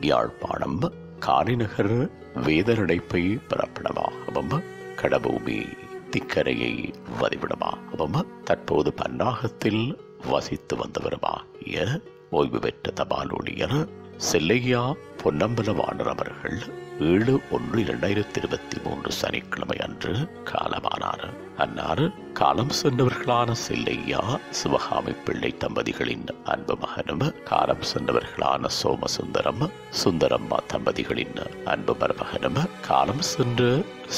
யாழ்ப்பாணம் காரிநகர் வேதநடைப்பை பிறப்பிடமாகவும் கடபூமி திக்கரையை வதிவிடமாகவும் தற்போது பன்னாகத்தில் வசித்து வந்தவருமாகிய ஓய்வு பெற்ற தபால் ஊழியர் செல்லையா பொன்னம்பலவாணர் அவர்கள் 7/1/2023 சனிக்கிழமை அன்று காலமானார். அன்னார் காலம் சென்றவர்களான செல்லையா சிவகாமி பிள்ளை தம்பதிகளின் அன்பு மகனும், காலம் சென்றவர்களான சோமசுந்தரம் சுந்தரம்மா தம்பதிகளின் அன்பு மருமகனும், காலம் சென்ற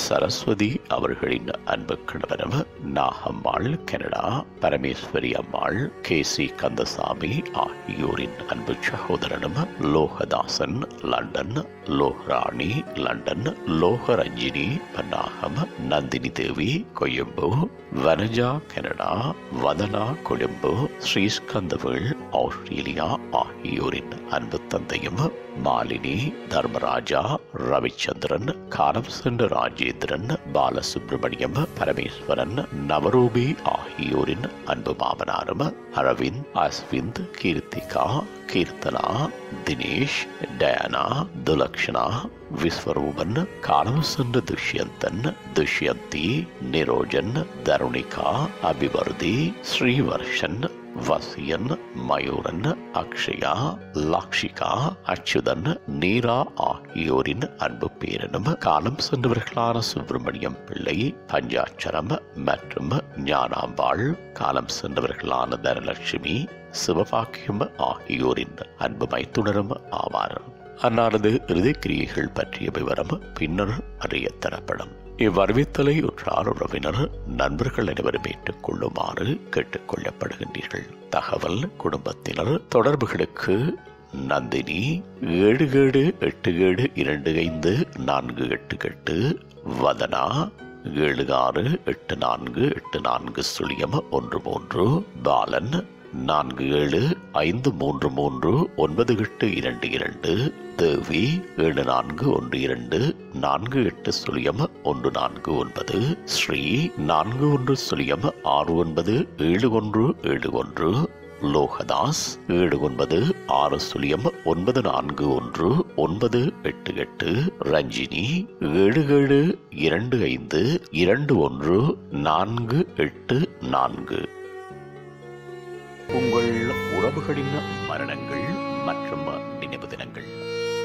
சரஸ்வதி அவர்களின் அன்பு கணவனும், நாகம்மாள் கனடா, பரமேஸ்வரி அம்மாள், KC கந்தசாமி ஆகியோரின் அன்பு சகோதரனும், லோகதாசன் London, லோகராணி London, லோகரஞ்சினி பன்னாகம், Nandini Devi Colombo, Vanaja Canada, Vathana Colombo, ஸ்ரீஸ்கந்தவேள் Australia ஆகியோரின் அன்பு தந்தையும், மாலினி, தர்மராஜா, ரவிச்சந்திரன், காலம் சென்ற ராஜேந்திரன், பாலசுப்ரமணியம், பரமேஸ்வரன், நவரூபி ஆகியோரின் அன்பு மாமனாரும், அரவிந்த், அஸ்விந்த், கீர்த்திகா, கீர்த்தனா, தினேஷ், டயானா, துலக்ஷனா, விஸ்வரூபன், காலம் சென்ற துஷ்யந்தன், துஷ்யந்தி, நிரோஜன், தருணிகா, அபிவர்தி, ஸ்ரீவர்ஷன், வசியன், மயூரன், அக்ஷயா, லாக்ஷிகா, அச்சுதன், நீரா ஆகியோரின் அன்பு பேரனும், காலம் சென்றவர்களான சுப்பிரமணியம் பிள்ளை, பஞ்சாட்சரம் மற்றும் ஞானாம்பாள், காலம் சென்றவர்களான தனலட்சுமி, சிவபாக்கியம் ஆகியோரின் அன்பு மைத்துனரும் ஆவார். அன்னாரது இறுதிக்கிரியைகள் பற்றிய விவரம் பின்னர் அறிய தரப்படும். இவ்வறிவித்தலை உற்றார் உறவினர் நண்பர்கள் அனைவரும் ஏற்றுக் கொள்ளுமாறு கேட்டுக் கொள்ளப்படுகின்றீர்கள். தகவல் குடும்பத்தினர் தொடர்புகளுக்கு நந்தினி 7787254888, வதனா 7684840413, பாலன் 47533922, தேவி 7412480149, ஸ்ரீ 4106971171, லோகதாஸ் 7960941988, ரஞ்சினி 77252144. உங்கள் உறவுகளின் மரணங்கள் மற்றும் நினைவு தினங்கள்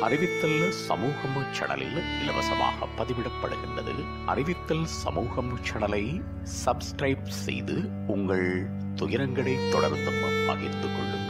அறிவித்தல் சமூகம் சேனலில் இலவசமாக பதிவிடப்படுகின்றது. அறிவித்தல் சமூகம் சேனலை சப்ஸ்கிரைப் செய்து உங்கள் துயரங்களை தொடர்ந்தும் பகிர்ந்து கொள்ளுங்கள்.